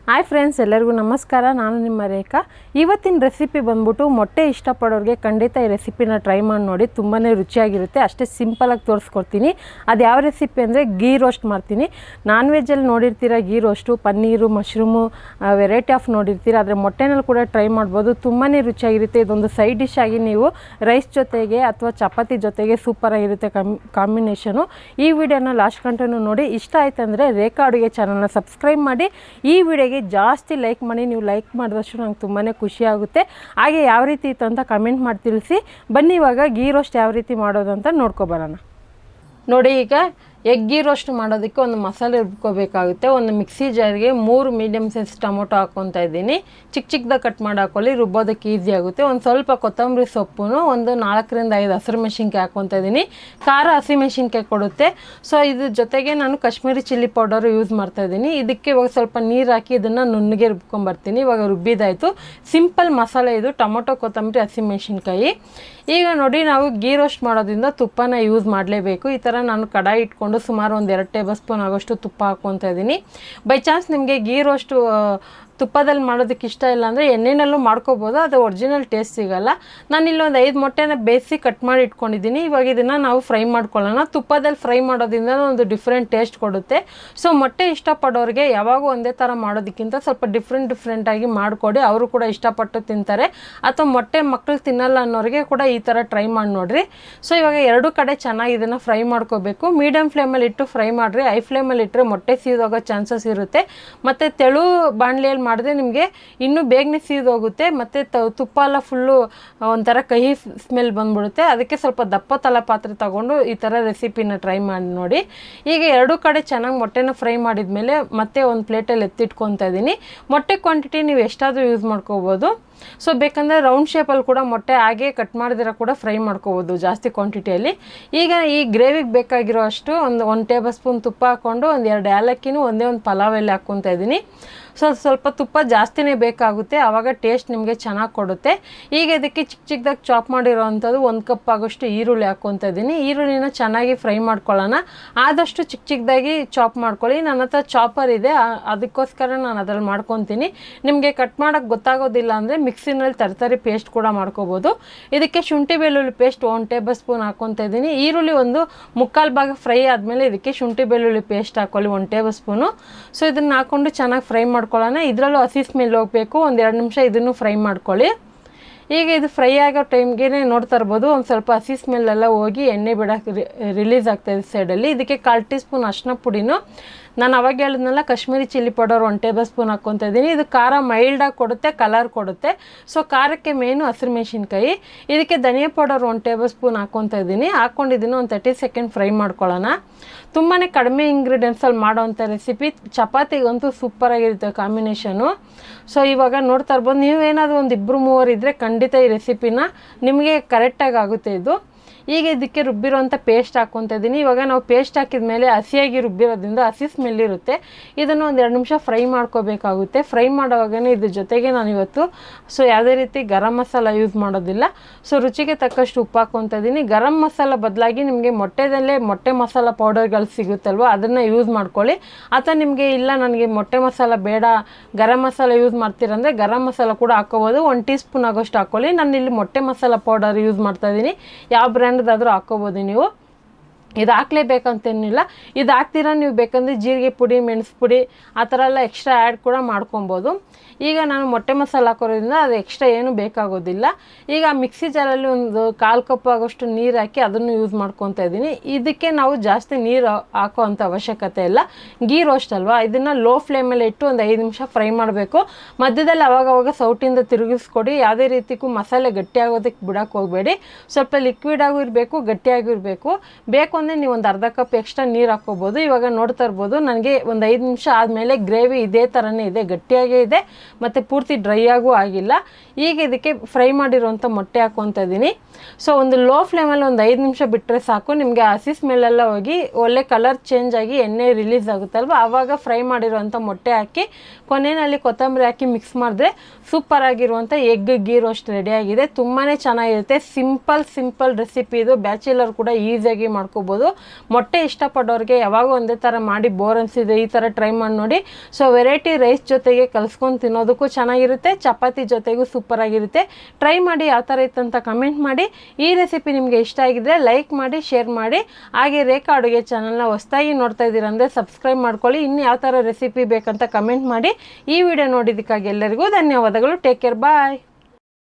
Hi friends, ಎಲ್ಲರಿಗೂ ನಮಸ್ಕಾರ. ನಾನು ನಿಮ್ಮ ರೇಖಾ. ಇವತ್ತಿನ ರೆಸಿಪಿ ಬಂದ್ಬಿಟ್ಟು ಮೊಟ್ಟೆ ಇಷ್ಟಪಡೋರಿಗೆ ಖಂಡಿತ ಈ ರೆಸಿಪಿನ ಟ್ರೈ ಮಾಡಿ ನೋಡಿ. ತುಂಬಾ ರುಚಿಯಾಗಿರುತ್ತೆ. ಅಷ್ಟೇ ಸಿಂಪಲಾಗಿ ತೋರಿಸ್ಕೊಡ್ತೀನಿ. ಅದು ಯಾವ ರೆಸಿಪಿ ಅಂದರೆ ಗೀ ರೋಸ್ಟ್ ಮಾಡ್ತೀನಿ. ನಾನ್ ವೆಜ್ಜಲ್ಲಿ ನೋಡಿರ್ತೀರ ghee roast, paneer, mushroom, variety of ನೋಡಿರ್ತೀರ. ಆದರೆ ಮೊಟ್ಟೆನಲ್ಲಿ ಕೂಡ ಟ್ರೈ ಮಾಡ್ಬೋದು. ತುಂಬಾ ರುಚಿಯಾಗಿರುತ್ತೆ. ಇದೊಂದು ಸೈಡ್ ಡಿಶ್ ಆಗಿ ನೀವು ರೈಸ್ ಜೊತೆಗೆ ಅಥವಾ ಚಪಾತಿ ಜೊತೆಗೆ ಸೂಪರಾಗಿರುತ್ತೆ ಕಾಂಬಿನೇಷನು. ಈ ವಿಡಿಯೋನ ಲಾಸ್ಟ್ ಗಂಟೆನೂ ನೋಡಿ. ಇಷ್ಟ ಆಯ್ತಂದರೆ ರೇಖಾ ಅಡುಗೆ ಚಾನಲ್ನ ಸಬ್ಸ್ಕ್ರೈಬ್ ಮಾಡಿ. ಈ ವಿಡಿಯೋಗೆ ಜಾಸ್ತಿ ಲೈಕ್ ಮಾಡಿ. ನೀವು ಲೈಕ್ ಮಾಡಿದಷ್ಟು ನಂಗೆ ತುಂಬಾ ಖುಷಿ ಆಗುತ್ತೆ. ಹಾಗೆ ಯಾವ ರೀತಿ ಇತ್ತು ಅಂತ ಕಮೆಂಟ್ ಮಾಡಿ ತಿಳಿಸಿ. ಬನ್ನಿ ಇವಾಗ ಗೀ ರೋಸ್ಟ್ ಯಾವ ರೀತಿ ಮಾಡೋದು ಅಂತ ನೋಡ್ಕೊಬರೋಣ. ನೋಡಿ, ಈಗ ಎಗ್ ಗೀ ರೋಸ್ಟ್ ಮಾಡೋದಕ್ಕೆ ಒಂದು ಮಸಾಲೆ ರುಬ್ಕೋಬೇಕಾಗುತ್ತೆ. ಒಂದು ಮಿಕ್ಸಿ ಜಾರ್ಗೆ 3 ಮೀಡಿಯಮ್ ಸೈಜ್ ಟೊಮೊಟೊ ಹಾಕ್ಕೊತಾ ಇದ್ದೀನಿ. ಚಿಕ್ಕದಾಗಿ ಕಟ್ ಮಾಡಿ ಹಾಕೊಳ್ಳಿ, ರುಬ್ಬೋದಕ್ಕೆ ಈಸಿ ಆಗುತ್ತೆ. ಒಂದು ಸ್ವಲ್ಪ ಕೊತ್ತಂಬರಿ ಸೊಪ್ಪು, ಒಂದು 4 ರಿಂದ 5 ಹಸಿರು ಮೆಣಸಿನ್ಕಾಯಿ ಹಾಕ್ಕೊತಾ ಇದ್ದೀನಿ. ಖಾರ ಹಸಿ ಮೆಣಸಿನ್ಕಾಯಿ ಕೊಡುತ್ತೆ. ಸೊ ಇದ್ರ ಜೊತೆಗೆ ನಾನು ಕಾಶ್ಮೀರಿ ಚಿಲ್ಲಿ ಪೌಡರು ಯೂಸ್ ಮಾಡ್ತಾ ಇದ್ದೀನಿ. ಇದಕ್ಕೆ ಇವಾಗ ಸ್ವಲ್ಪ ನೀರು ಹಾಕಿ ಇದನ್ನು ನುಣ್ಣಗೆ ರುಬ್ಕೊಂಬರ್ತೀನಿ. ಇವಾಗ ರುಬ್ಬಿದಾಯಿತು. ಸಿಂಪಲ್ ಮಸಾಲೆ ಇದು, ಟೊಮೊಟೊ, ಕೊತ್ತಂಬರಿ, ಹಸಿ ಮೆಣಸಿನ್ಕಾಯಿ. ಈಗ ನೋಡಿ, ನಾವು ಗೀ ರೋಸ್ಟ್ ಮಾಡೋದ್ರಿಂದ ತುಪ್ಪನ ಯೂಸ್ ಮಾಡಲೇಬೇಕು. ಈ ಥರ ನಾನು ಕಡಾಯಿ ಇಟ್ಕೊಂಡು ಸುಮಾರು ಒಂದು 2 ಟೇಬಲ್ ಸ್ಪೂನ್ ಆಗೋಷ್ಟು ತುಪ್ಪ ಹಾಕ್ಕೊತಾ ಇದ್ದೀನಿ. ಬೈ ಚಾನ್ಸ್ ನಿಮಗೆ ಗೀ ರೋಸ್ಟು ತುಪ್ಪದಲ್ಲಿ ಮಾಡೋದಕ್ಕೆ ಇಷ್ಟ ಇಲ್ಲ ಅಂದರೆ ಎಣ್ಣೆನಲ್ಲೂ ಮಾಡ್ಕೋಬೋದು. ಅದು ಒರಿಜಿನಲ್ ಟೇಸ್ಟ್ ಸಿಗೋಲ್ಲ. ನಾನು ಇಲ್ಲೊಂದು 5 ಮೊಟ್ಟೆನ ಬೇಯಿಸಿ ಕಟ್ ಮಾಡಿ ಇಟ್ಕೊಂಡಿದ್ದೀನಿ. ಇವಾಗ ಇದನ್ನು ನಾವು ಫ್ರೈ ಮಾಡ್ಕೊಳ್ಳೋಣ. ತುಪ್ಪದಲ್ಲಿ ಫ್ರೈ ಮಾಡೋದ್ರಿಂದ ಒಂದು ಡಿಫ್ರೆಂಟ್ ಟೇಸ್ಟ್ ಕೊಡುತ್ತೆ. ಸೊ ಮೊಟ್ಟೆ ಇಷ್ಟಪಡೋರಿಗೆ ಯಾವಾಗೂ ಒಂದೇ ಥರ ಮಾಡೋದಕ್ಕಿಂತ ಸ್ವಲ್ಪ ಡಿಫ್ರೆಂಟಾಗಿ ಮಾಡಿಕೊಡಿ. ಅವರು ಕೂಡ ಇಷ್ಟಪಟ್ಟು ತಿಂತಾರೆ. ಅಥವಾ ಮೊಟ್ಟೆ ಮಕ್ಕಳು ತಿನ್ನಲ್ಲ ಅನ್ನೋರಿಗೆ ಕೂಡ ಈ ಥರ ಟ್ರೈ ಮಾಡಿ ನೋಡಿರಿ. ಸೊ ಇವಾಗ 2 ಕಡೆ ಚೆನ್ನಾಗಿ ಇದನ್ನು ಫ್ರೈ ಮಾಡ್ಕೋಬೇಕು. ಮೀಡಿಯಮ್ ಫ್ಲೇಮಲ್ಲಿ ಇಟ್ಟು ಫ್ರೈ ಮಾಡಿರಿ. ಹೈ ಫ್ಲೇಮಲ್ಲಿ ಇಟ್ಟರೆ ಮೊಟ್ಟೆ ಸೀದೋಗೋ ಚಾನ್ಸಸ್ ಇರುತ್ತೆ. ಮತ್ತು ತೆಳು ಬಾಣಲೆಯಲ್ಲಿ ಮಾಡಿದ್ರೆ ನಿಮಗೆ ಇನ್ನೂ ಬೇಗನೆ ಸೀದೋಗುತ್ತೆ. ಮತ್ತು ತುಪ್ಪ ಎಲ್ಲ ಫುಲ್ಲು ಒಂಥರ ಕಹಿ ಸ್ಮೆಲ್ ಬಂದ್ಬಿಡುತ್ತೆ. ಅದಕ್ಕೆ ಸ್ವಲ್ಪ ದಪ್ಪ ತಲೆ ಪಾತ್ರೆ ತಗೊಂಡು ಈ ಥರ ರೆಸಿಪಿನ ಟ್ರೈ ಮಾಡಿ ನೋಡಿ. ಈಗ 2 ಕಡೆ ಚೆನ್ನಾಗಿ ಮೊಟ್ಟೆನ ಫ್ರೈ ಮಾಡಿದ ಮೇಲೆ ಮತ್ತೆ ಒಂದು ಪ್ಲೇಟಲ್ಲಿ ಎತ್ತಿಟ್ಕೊತಾ ಇದ್ದೀನಿ. ಮೊಟ್ಟೆ ಕ್ವಾಂಟಿಟಿ ನೀವು ಎಷ್ಟಾದರೂ ಯೂಸ್ ಮಾಡ್ಕೋಬೋದು. ಸೊ ಬೇಕಂದರೆ ರೌಂಡ್ ಶೇಪಲ್ಲಿ ಕೂಡ ಮೊಟ್ಟೆ ಹಾಗೆ ಕಟ್ ಮಾಡಿದಿರ ಕೂಡ ಫ್ರೈ ಮಾಡ್ಕೋಬೋದು ಜಾಸ್ತಿ ಕ್ವಾಂಟಿಟಿಯಲ್ಲಿ. ಈಗ ಈ ಗ್ರೇವಿಗೆ ಬೇಕಾಗಿರೋ ಅಷ್ಟು ಒಂದು 1 ಟೇಬಲ್ ಸ್ಪೂನ್ ತುಪ್ಪ ಹಾಕ್ಕೊಂಡು ಒಂದು 2 ಏಲಕ್ಕಿನೂ ಒಂದೇ ಒಂದು ಪಲಾವ್ ಎಲೆ ಹಾಕ್ಕೊತಾ ಇದ್ದೀನಿ. ಸೊ ಸ್ವಲ್ಪ ತುಪ್ಪ ಜಾಸ್ತಿನೇ ಬೇಕಾಗುತ್ತೆ, ಆವಾಗ ಟೇಸ್ಟ್ ನಿಮಗೆ ಚೆನ್ನಾಗಿ ಕೊಡುತ್ತೆ. ಈಗ ಇದಕ್ಕೆ ಚಿಕ್ಕದಾಗಿ ಚಾಪ್ ಮಾಡಿರೋ ಅಂಥದ್ದು 1 ಕಪ್ ಆಗೋಷ್ಟು ಈರುಳ್ಳಿ ಹಾಕ್ಕೊತಾ ಇದ್ದೀನಿ. ಈರುಳ್ಳಿನ ಚೆನ್ನಾಗಿ ಫ್ರೈ ಮಾಡ್ಕೊಳ್ಳೋಣ. ಆದಷ್ಟು ಚಿಕ್ಕದಾಗಿ ಚಾಪ್ ಮಾಡ್ಕೊಳ್ಳಿ. ನನ್ನ ಹತ್ರ ಚಾಪರ್ ಇದೆ, ಅದಕ್ಕೋಸ್ಕರ ನಾನು ಅದ್ರಲ್ಲಿ ಮಾಡ್ಕೊತೀನಿ. ನಿಮಗೆ ಕಟ್ ಮಾಡೋಕ್ಕೆ ಗೊತ್ತಾಗೋದಿಲ್ಲ ಅಂದರೆ ಮಿಕ್ಸಿನಲ್ಲಿ ತರಕಾರಿ ಪೇಸ್ಟ್ ಕೂಡ ಮಾಡ್ಕೋಬೋದು. ಇದಕ್ಕೆ ಶುಂಠಿ ಬೆಳ್ಳುಳ್ಳಿ ಪೇಸ್ಟ್ 1 ಟೇಬಲ್ ಸ್ಪೂನ್ ಹಾಕ್ಕೊತಾ ಇದ್ದೀನಿ. ಈರುಳ್ಳಿ ಒಂದು 3/4 ಭಾಗ ಫ್ರೈ ಆದಮೇಲೆ ಇದಕ್ಕೆ ಶುಂಠಿ ಬೆಳ್ಳುಳ್ಳಿ ಪೇಸ್ಟ್ ಹಾಕ್ಕೊಳ್ಳಿ 1 ಟೇಬಲ್ ಸ್ಪೂನು. ಸೊ ಇದನ್ನು ಹಾಕ್ಕೊಂಡು ಚೆನ್ನಾಗಿ ಫ್ರೈ ಮಾಡ್ಕೊಳ್ಳೋಣ. ಇದರಲ್ಲೂ ಹಸಿ ಸ್ಮೆಲ್ ಹೋಗಬೇಕು. ಒಂದು 2 ನಿಮಿಷ ಇದನ್ನು ಫ್ರೈ ಮಾಡ್ಕೊಳ್ಳಿ. ಈಗ ಇದು ಫ್ರೈ ಆಗೋ ಟೈಮ್ಗೆ ನೋಡ್ತಾ ಇರ್ಬೋದು, ಒಂದು ಸ್ವಲ್ಪ ಹಸಿ ಸ್ಮೆಲ್ಲೆಲ್ಲ ಹೋಗಿ ಎಣ್ಣೆ ಬಿಡೋಕೆ ರಿಲೀಸ್ ಆಗ್ತಾಯಿದೆ ಸೈಡಲ್ಲಿ. ಇದಕ್ಕೆ 1/4 ಟೀ ಸ್ಪೂನ್ ಅರಿಶಿನ ಪುಡಿನೂ, ನಾನು ಅವಾಗ ಹೇಳಿದ್ನಲ್ಲ Kashmiri chilli powder 1 table spoon ಹಾಕ್ಕೊತಾ ಇದ್ದೀನಿ. ಇದು ಖಾರ ಮೈಲ್ಡಾಗಿ ಕೊಡುತ್ತೆ, ಕಲರ್ ಕೊಡುತ್ತೆ. ಸೊ ಖಾರಕ್ಕೆ ಮೇನು ಹಸಿರು ಮೆಣಸಿನ್ಕಾಯಿ. ಇದಕ್ಕೆ ಧನಿಯಾ ಪೌಡರ್ 1 ಟೇಬಲ್ ಸ್ಪೂನ್ ಹಾಕ್ಕೊತಾ ಇದ್ದೀನಿ. ಹಾಕ್ಕೊಂಡಿದ್ದೀನಿ. ಒಂದು 30 ಸೆಕೆಂಡ್ ಫ್ರೈ ಮಾಡ್ಕೊಳ್ಳೋಣ. ತುಂಬಾ ಕಡಿಮೆ ಇಂಗ್ರೀಡಿಯೆಂಟ್ಸಲ್ಲಿ ಮಾಡೋವಂಥ ರೆಸಿಪಿ. ಚಪಾತಿಗಂತೂ ಸೂಪರಾಗಿರುತ್ತೆ ಕಾಂಬಿನೇಷನು. ಸೊ ಇವಾಗ ನೋಡ್ತಾ ಇರ್ಬೋದು, ನೀವೇನಾದರೂ ಒಂದು 2-3 ಇದ್ದರೆ ಖಂಡಿತ ಈ ರೆಸಿಪಿನ ನಿಮಗೆ ಕರೆಕ್ಟಾಗಿ ಆಗುತ್ತೆ ಇದು. ಈಗ ಇದಕ್ಕೆ ರುಬ್ಬಿರೋಂಥ ಪೇಸ್ಟ್ ಹಾಕ್ಕೊತಾ ಇದ್ದೀನಿ. ಇವಾಗ ನಾವು ಪೇಸ್ಟ್ ಹಾಕಿದ ಮೇಲೆ ಹಸಿಯಾಗಿ ರುಬ್ಬಿರೋದ್ರಿಂದ ಹಸಿ ಸ್ಮೆಲ್ ಇರುತ್ತೆ. ಇದನ್ನು ಒಂದು 2 ನಿಮಿಷ ಫ್ರೈ ಮಾಡ್ಕೋಬೇಕಾಗುತ್ತೆ. ಫ್ರೈ ಮಾಡೋವಾಗನೇ ಇದ್ರ ಜೊತೆಗೆ ನಾನು ಇವತ್ತು ಯಾವುದೇ ರೀತಿ ಗರಂ ಮಸಾಲ ಯೂಸ್ ಮಾಡೋದಿಲ್ಲ. ಸೊ ರುಚಿಗೆ ತಕ್ಕಷ್ಟು ಉಪ್ಪು ಹಾಕ್ಕೊತಾ ಇದ್ದೀನಿ. ಗರಂ ಮಸಾಲ ಬದಲಾಗಿ ನಿಮಗೆ ಮೊಟ್ಟೆದಲ್ಲೇ ಮೊಟ್ಟೆ ಮಸಾಲ ಪೌಡರ್ಗಳು ಸಿಗುತ್ತಲ್ವ, ಅದನ್ನು ಯೂಸ್ ಮಾಡ್ಕೊಳ್ಳಿ. ಅಥವಾ ನಿಮಗೆ ಇಲ್ಲ ನನಗೆ ಮೊಟ್ಟೆ ಮಸಾಲ ಬೇಡ, ಗರಂ ಮಸಾಲ ಯೂಸ್ ಮಾಡ್ತೀರಂದರೆ ಗರಂ ಮಸಾಲ ಕೂಡ ಹಾಕ್ಕೋಬೋದು. 1 ಟೀ ಸ್ಪೂನ್ ಆಗೋಷ್ಟು ಹಾಕ್ಕೊಳ್ಳಿ. ನಾನು ಇಲ್ಲಿ ಮೊಟ್ಟೆ ಮಸಾಲ ಪೌಡರ್ ಯೂಸ್ ಮಾಡ್ತಾಯಿದ್ದೀನಿ. ಯಾವ ಬ್ರ್ಯಾಂಡ್ದಾದರೂ ಹಾಕ್ಕೋಬೋದು ನೀವು. ಇದು ಹಾಕ್ಲೇಬೇಕಂತೇನಿಲ್ಲ. ಇದು ಹಾಕ್ತೀರಾ ನೀವು ಬೇಕಂದರೆ ಜೀರಿಗೆ ಪುಡಿ, ಮೆಣಸು ಪುಡಿ ಆ ಥರ ಎಲ್ಲ ಎಕ್ಸ್ಟ್ರಾ ಆ್ಯಡ್ ಕೂಡ ಮಾಡ್ಕೊಬೋದು. ಈಗ ನಾನು ಮೊಟ್ಟೆ ಮಸಾಲ ಹಾಕೋದ್ರಿಂದ ಅದು ಎಕ್ಸ್ಟ್ರಾ ಏನೂ ಬೇಕಾಗೋದಿಲ್ಲ. ಈಗ ಮಿಕ್ಸಿ ಜಾರಲ್ಲಿ ಒಂದು 1/4 ಕಪ್ ಆಗೋಷ್ಟು ನೀರು ಹಾಕಿ ಅದನ್ನು ಯೂಸ್ ಮಾಡ್ಕೊತಾ ಇದ್ದೀನಿ. ಇದಕ್ಕೆ ನಾವು ಜಾಸ್ತಿ ನೀರು ಹಾಕೋ ಅಂಥ ಅವಶ್ಯಕತೆ ಇಲ್ಲ. ಗೀ ರೋಸ್ಟ್ ಅಲ್ವಾ, ಇದನ್ನು ಲೋ ಫ್ಲೇಮಲ್ಲಿ ಇಟ್ಟು ಒಂದು 5 ನಿಮಿಷ ಫ್ರೈ ಮಾಡಬೇಕು. ಮಧ್ಯದಲ್ಲಿ ಅವಾಗವಾಗ ಸೌಟಿಂದ ತಿರುಗಿಸ್ಕೊಡಿ. ಯಾವುದೇ ರೀತಿಗೂ ಮಸಾಲೆ ಗಟ್ಟಿಯಾಗೋದಕ್ಕೆ ಬಿಡೋಕ್ಕೆ ಹೋಗಬೇಡಿ. ಸ್ವಲ್ಪ ಲಿಕ್ವಿಡಾಗೂ ಇರಬೇಕು, ಗಟ್ಟಿಯಾಗೂ ಇರಬೇಕು. ಬೇಕು ಅಂದರೆ ನೀವು ಒಂದು 1/2 ಕಪ್ ಎಕ್ಸ್ಟ್ರಾ ನೀರು ಹಾಕ್ಕೋಬೋದು. ಇವಾಗ ನೋಡ್ತಾ ಇರ್ಬೋದು, ನನಗೆ ಒಂದು 5 ನಿಮಿಷ ಆದಮೇಲೆ ಗ್ರೇವಿ ಇದೇ ಥರನೇ ಇದೆ, ಗಟ್ಟಿಯಾಗೇ ಇದೆ ಮತ್ತು ಪೂರ್ತಿ ಡ್ರೈ ಆಗೂ ಆಗಿಲ್ಲ. ಈಗ ಇದಕ್ಕೆ ಫ್ರೈ ಮಾಡಿರೋಂಥ ಮೊಟ್ಟೆ ಹಾಕ್ಕೊತಾ ಇದ್ದೀನಿ. ಸೊ ಒಂದು ಲೋ ಫ್ಲೇಮಲ್ಲಿ ಒಂದು 5 ನಿಮಿಷ ಬಿಟ್ಟರೆ ಸಾಕು. ನಿಮಗೆ ಹಸಿ ಸ್ಮೆಲ್ಲೆಲ್ಲ ಹೋಗಿ ಒಳ್ಳೆ ಕಲರ್ ಚೇಂಜ್ ಆಗಿ ಎಣ್ಣೆ ರಿಲೀಸ್ ಆಗುತ್ತಲ್ವ, ಆವಾಗ ಫ್ರೈ ಮಾಡಿರೋಂಥ ಮೊಟ್ಟೆ ಹಾಕಿ ಕೊನೆಯಲ್ಲಿ ಕೊತ್ತಂಬರಿ ಹಾಕಿ ಮಿಕ್ಸ್ ಮಾಡಿದ್ರೆ ಸೂಪರಾಗಿರುವಂಥ ಎಗ್ ಗೀ ರೋಸ್ಟ್ ರೆಡಿಯಾಗಿದೆ. ತುಂಬಾ ಚೆನ್ನಾಗಿರುತ್ತೆ. ಸಿಂಪಲ್ ರೆಸಿಪಿ ಇದು. ಬ್ಯಾಚುಲರ್ ಕೂಡ ಈಸಿಯಾಗಿ ಮಾಡ್ಕೋಬೋದು. ಮಾಡ್ಬೋದು. ಮೊಟ್ಟೆ ಇಷ್ಟಪಡೋರಿಗೆ ಯಾವಾಗ ಒಂದೇ ಥರ ಮಾಡಿ ಬೋರ್ ಅನಿಸಿದೆ ಈ ಥರ ಟ್ರೈ ಮಾಡಿ ನೋಡಿ. ಸೊ ವೆರೈಟಿ ರೈಸ್ ಜೊತೆಗೆ ಕಲಿಸ್ಕೊಂಡು ತಿನ್ನೋದಕ್ಕೂ ಚೆನ್ನಾಗಿರುತ್ತೆ, ಚಪಾತಿ ಜೊತೆಗೂ ಸೂಪರಾಗಿರುತ್ತೆ. ಟ್ರೈ ಮಾಡಿ ಯಾವ ಥರ ಇತ್ತಂತ ಕಮೆಂಟ್ ಮಾಡಿ. ಈ ರೆಸಿಪಿ ನಿಮಗೆ ಇಷ್ಟ ಆಗಿದ್ರೆ ಲೈಕ್ ಮಾಡಿ, ಶೇರ್ ಮಾಡಿ. ಹಾಗೆ ರೇಖಾ ಅಡುಗೆ ಚಾನಲ್ನ ಹೊಸದಾಗಿ ನೋಡ್ತಾ ಇದ್ದೀರಾ ಅಂದರೆ ಸಬ್ಸ್ಕ್ರೈಬ್ ಮಾಡ್ಕೊಳ್ಳಿ. ಇನ್ನು ಯಾವ ಥರ ರೆಸಿಪಿ ಬೇಕಂತ ಕಮೆಂಟ್ ಮಾಡಿ. ಈ ವಿಡಿಯೋ ನೋಡಿದ್ದಕ್ಕಾಗಿ ಎಲ್ಲರಿಗೂ ಧನ್ಯವಾದಗಳು. ಟೇಕ್ ಕೇರ್, ಬಾಯ್.